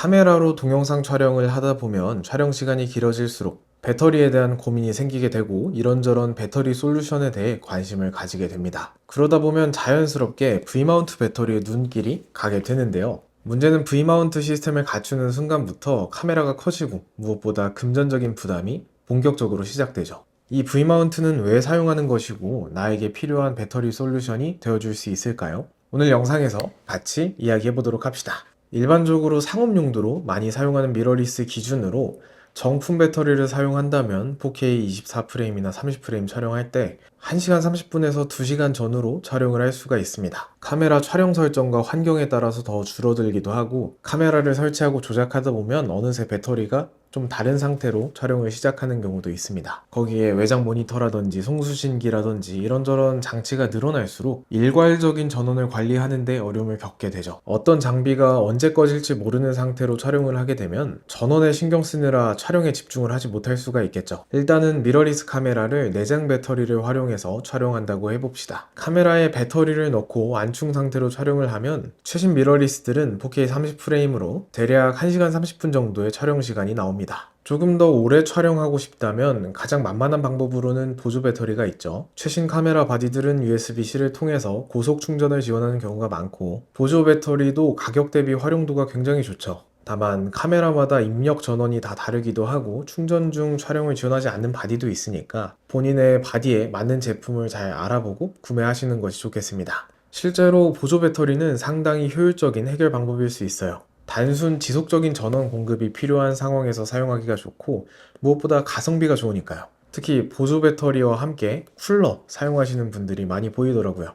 카메라로 동영상 촬영을 하다 보면 촬영 시간이 길어질수록 배터리에 대한 고민이 생기게 되고 이런저런 배터리 솔루션에 대해 관심을 가지게 됩니다. 그러다 보면 자연스럽게 V마운트 배터리의 눈길이 가게 되는데요. 문제는 V마운트 시스템을 갖추는 순간부터 카메라가 커지고 무엇보다 금전적인 부담이 본격적으로 시작되죠. 이 V마운트는 왜 사용하는 것이고 나에게 필요한 배터리 솔루션이 되어줄 수 있을까요? 오늘 영상에서 같이 이야기해 보도록 합시다. 일반적으로 상업 용도로 많이 사용하는 미러리스 기준으로 정품 배터리를 사용한다면 4K 24프레임이나 30프레임 촬영할 때 1시간 30분에서 2시간 전후로 촬영을 할 수가 있습니다. 카메라 촬영 설정과 환경에 따라서 더 줄어들기도 하고 카메라를 설치하고 조작하다 보면 어느새 배터리가 좀 다른 상태로 촬영을 시작하는 경우도 있습니다. 거기에 외장 모니터라든지 송수신기라든지 이런저런 장치가 늘어날수록 일괄적인 전원을 관리하는 데 어려움을 겪게 되죠. 어떤 장비가 언제 꺼질지 모르는 상태로 촬영을 하게 되면 전원에 신경 쓰느라 촬영에 집중을 하지 못할 수가 있겠죠. 일단은 미러리스 카메라를 내장 배터리를 활용해서 촬영한다고 해봅시다. 카메라에 배터리를 넣고 안충 상태로 촬영을 하면 최신 미러리스들은 4K 30프레임으로 대략 1시간 30분 정도의 촬영 시간이 나옵니다. 조금 더 오래 촬영하고 싶다면 가장 만만한 방법으로는 보조 배터리가 있죠. 최신 카메라 바디들은 USB-C를 통해서 고속 충전을 지원하는 경우가 많고 보조 배터리도 가격 대비 활용도가 굉장히 좋죠. 다만 카메라마다 입력 전원이 다 다르기도 하고 충전 중 촬영을 지원하지 않는 바디도 있으니까 본인의 바디에 맞는 제품을 잘 알아보고 구매하시는 것이 좋겠습니다. 실제로 보조 배터리는 상당히 효율적인 해결 방법일 수 있어요. 단순 지속적인 전원 공급이 필요한 상황에서 사용하기가 좋고 무엇보다 가성비가 좋으니까요. 특히 보조 배터리와 함께 쿨러 사용하시는 분들이 많이 보이더라고요.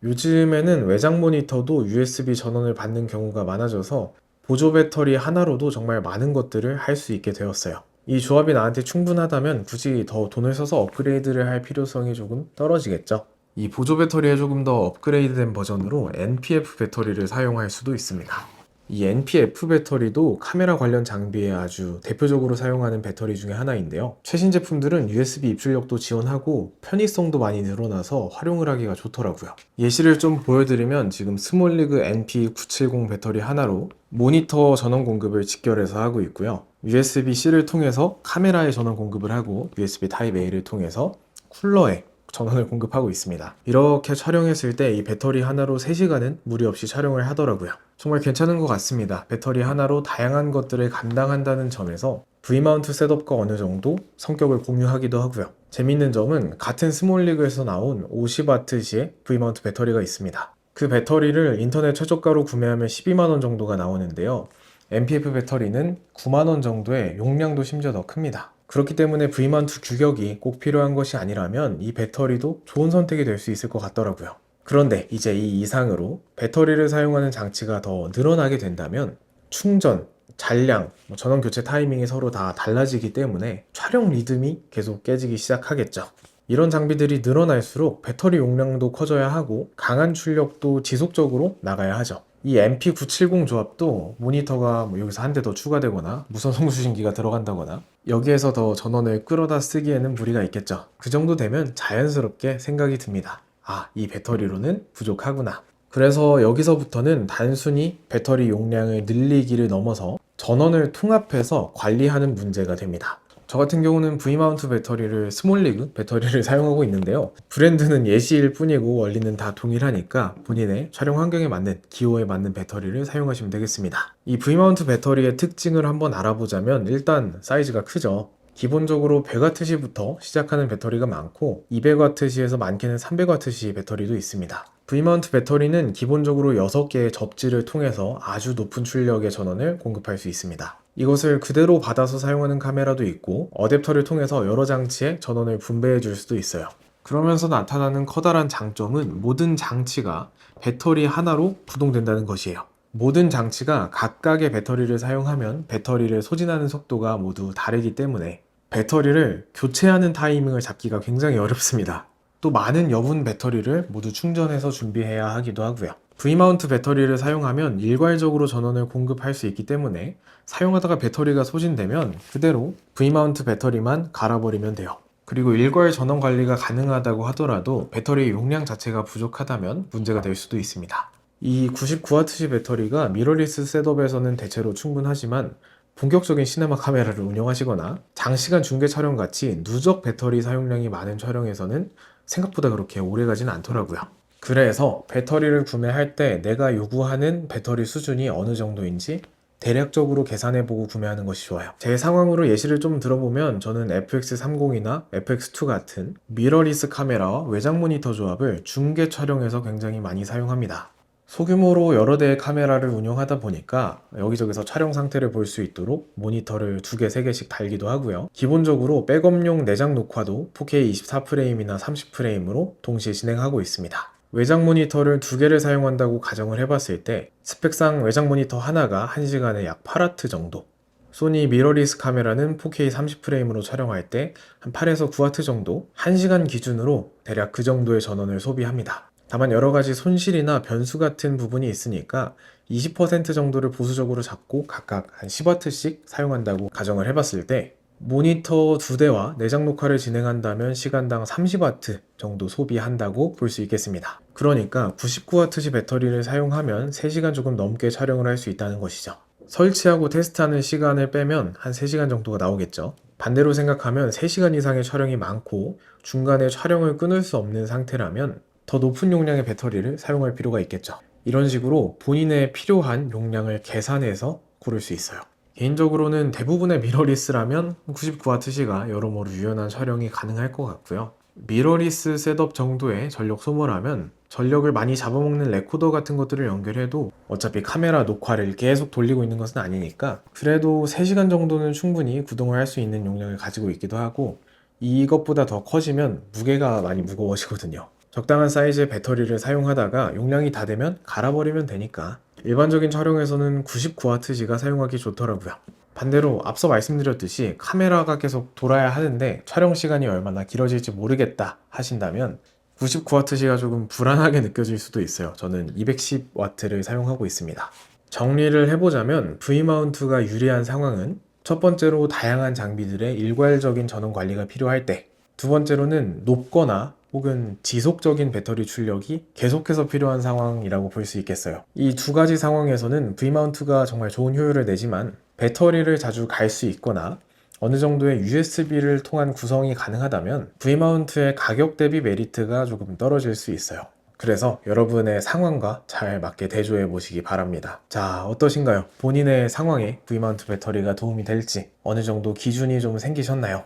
요즘에는 외장 모니터도 USB 전원을 받는 경우가 많아져서 보조 배터리 하나로도 정말 많은 것들을 할 수 있게 되었어요. 이 조합이 나한테 충분하다면 굳이 더 돈을 써서 업그레이드를 할 필요성이 조금 떨어지겠죠. 이 보조 배터리에 조금 더 업그레이드된 버전으로 NPF 배터리를 사용할 수도 있습니다. 이 NPF 배터리도 카메라 관련 장비에 아주 대표적으로 사용하는 배터리 중에 하나인데요. 최신 제품들은 USB 입출력도 지원하고 편의성도 많이 늘어나서 활용을 하기가 좋더라고요. 예시를 좀 보여드리면 지금 스몰리그 NP970 배터리 하나로 모니터 전원 공급을 직결해서 하고 있고요. USB-C를 통해서 카메라에 전원 공급을 하고 USB Type-A를 통해서 쿨러에 전원을 공급하고 있습니다. 이렇게 촬영했을 때 이 배터리 하나로 3시간은 무리 없이 촬영을 하더라고요. 정말 괜찮은 것 같습니다. 배터리 하나로 다양한 것들을 감당한다는 점에서 V마운트 셋업과 어느 정도 성격을 공유하기도 하고요. 재밌는 점은 같은 스몰리그에서 나온 50W시의 V마운트 배터리가 있습니다. 그 배터리를 인터넷 최저가로 구매하면 12만원 정도가 나오는데요. NPF 배터리는 9만원 정도의 용량도 심지어 더 큽니다. 그렇기 때문에 V마운트 규격이 꼭 필요한 것이 아니라면 이 배터리도 좋은 선택이 될 수 있을 것 같더라고요. 그런데 이제 이 이상으로 배터리를 사용하는 장치가 더 늘어나게 된다면 충전, 잔량, 전원 교체 타이밍이 서로 다 달라지기 때문에 촬영 리듬이 계속 깨지기 시작하겠죠. 이런 장비들이 늘어날수록 배터리 용량도 커져야 하고 강한 출력도 지속적으로 나가야 하죠. 이 MP970 조합도 모니터가 여기서 한 대 더 추가되거나 무선 송수신기가 들어간다거나 여기에서 더 전원을 끌어다 쓰기에는 무리가 있겠죠. 그 정도 되면 자연스럽게 생각이 듭니다. 아, 이 배터리로는 부족하구나. 그래서 여기서부터는 단순히 배터리 용량을 늘리기를 넘어서 전원을 통합해서 관리하는 문제가 됩니다. 저 같은 경우는 V마운트 배터리를 스몰리그 배터리를 사용하고 있는데요. 브랜드는 예시일 뿐이고 원리는 다 동일하니까 본인의 촬영 환경에 맞는 기호에 맞는 배터리를 사용하시면 되겠습니다. 이 V마운트 배터리의 특징을 한번 알아보자면 일단 사이즈가 크죠. 기본적으로 100W시부터 시작하는 배터리가 많고 200W시에서 많게는 300W시 배터리도 있습니다. V마운트 배터리는 기본적으로 6개의 접지를 통해서 아주 높은 출력의 전원을 공급할 수 있습니다. 이것을 그대로 받아서 사용하는 카메라도 있고 어댑터를 통해서 여러 장치에 전원을 분배해 줄 수도 있어요. 그러면서 나타나는 커다란 장점은 모든 장치가 배터리 하나로 구동된다는 것이에요. 모든 장치가 각각의 배터리를 사용하면 배터리를 소진하는 속도가 모두 다르기 때문에 배터리를 교체하는 타이밍을 잡기가 굉장히 어렵습니다. 또 많은 여분 배터리를 모두 충전해서 준비해야 하기도 하고요. V마운트 배터리를 사용하면 일괄적으로 전원을 공급할 수 있기 때문에 사용하다가 배터리가 소진되면 그대로 V마운트 배터리만 갈아버리면 돼요. 그리고 일괄 전원 관리가 가능하다고 하더라도 배터리 용량 자체가 부족하다면 문제가 될 수도 있습니다. 이 99Wh 배터리가 미러리스 셋업에서는 대체로 충분하지만 본격적인 시네마 카메라를 운영하시거나 장시간 중계 촬영 같이 누적 배터리 사용량이 많은 촬영에서는 생각보다 그렇게 오래 가진 않더라고요. 그래서 배터리를 구매할 때 내가 요구하는 배터리 수준이 어느 정도인지 대략적으로 계산해보고 구매하는 것이 좋아요. 제 상황으로 예시를 좀 들어보면 저는 FX30이나 FX2 같은 미러리스 카메라와 외장 모니터 조합을 중계 촬영에서 굉장히 많이 사용합니다. 소규모로 여러 대의 카메라를 운영하다 보니까 여기저기서 촬영 상태를 볼 수 있도록 모니터를 2개, 3개씩 달기도 하고요. 기본적으로 백업용 내장 녹화도 4K 24프레임이나 30프레임으로 동시에 진행하고 있습니다. 외장 모니터를 2개를 사용한다고 가정을 해봤을 때 스펙상 외장 모니터 하나가 1시간에 약 8W 정도, 소니 미러리스 카메라는 4K 30프레임으로 촬영할 때 한 8에서 9W 정도, 1시간 기준으로 대략 그 정도의 전원을 소비합니다. 다만 여러가지 손실이나 변수 같은 부분이 있으니까 20% 정도를 보수적으로 잡고 각각 한 10W씩 사용한다고 가정을 해봤을 때 모니터 2대와 내장 녹화를 진행한다면 시간당 30W 정도 소비한다고 볼 수 있겠습니다. 그러니까 99Wh 배터리를 사용하면 3시간 조금 넘게 촬영을 할 수 있다는 것이죠. 설치하고 테스트하는 시간을 빼면 한 3시간 정도가 나오겠죠. 반대로 생각하면 3시간 이상의 촬영이 많고 중간에 촬영을 끊을 수 없는 상태라면 더 높은 용량의 배터리를 사용할 필요가 있겠죠. 이런 식으로 본인의 필요한 용량을 계산해서 고를 수 있어요. 개인적으로는 대부분의 미러리스라면 99Wh가 여러모로 유연한 촬영이 가능할 것 같고요. 미러리스 셋업 정도의 전력 소모라면 전력을 많이 잡아먹는 레코더 같은 것들을 연결해도 어차피 카메라 녹화를 계속 돌리고 있는 것은 아니니까 그래도 3시간 정도는 충분히 구동을 할 수 있는 용량을 가지고 있기도 하고, 이것보다 더 커지면 무게가 많이 무거워지거든요. 적당한 사이즈의 배터리를 사용하다가 용량이 다 되면 갈아버리면 되니까 일반적인 촬영에서는 99Wh가 사용하기 좋더라고요. 반대로 앞서 말씀드렸듯이 카메라가 계속 돌아야 하는데 촬영 시간이 얼마나 길어질지 모르겠다 하신다면 99W가 조금 불안하게 느껴질 수도 있어요. 저는 210W를 사용하고 있습니다. 정리를 해보자면 V마운트가 유리한 상황은 첫 번째로 다양한 장비들의 일괄적인 전원 관리가 필요할 때, 두 번째로는 높거나 혹은 지속적인 배터리 출력이 계속해서 필요한 상황이라고 볼 수 있겠어요. 이 두 가지 상황에서는 V마운트가 정말 좋은 효율을 내지만 배터리를 자주 갈 수 있거나 어느 정도의 USB를 통한 구성이 가능하다면 V마운트의 가격 대비 메리트가 조금 떨어질 수 있어요. 그래서 여러분의 상황과 잘 맞게 대조해 보시기 바랍니다. 자, 어떠신가요? 본인의 상황에 V마운트 배터리가 도움이 될지 어느 정도 기준이 좀 생기셨나요?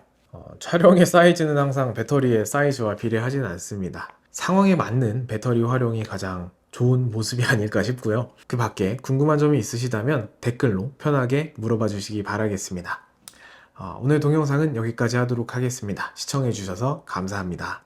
촬영의 사이즈는 항상 배터리의 사이즈와 비례하지는 않습니다. 상황에 맞는 배터리 활용이 가장 좋은 모습이 아닐까 싶고요. 그 밖에 궁금한 점이 있으시다면 댓글로 편하게 물어봐 주시기 바라겠습니다. 오늘 동영상은 여기까지 하도록 하겠습니다. 시청해 주셔서 감사합니다.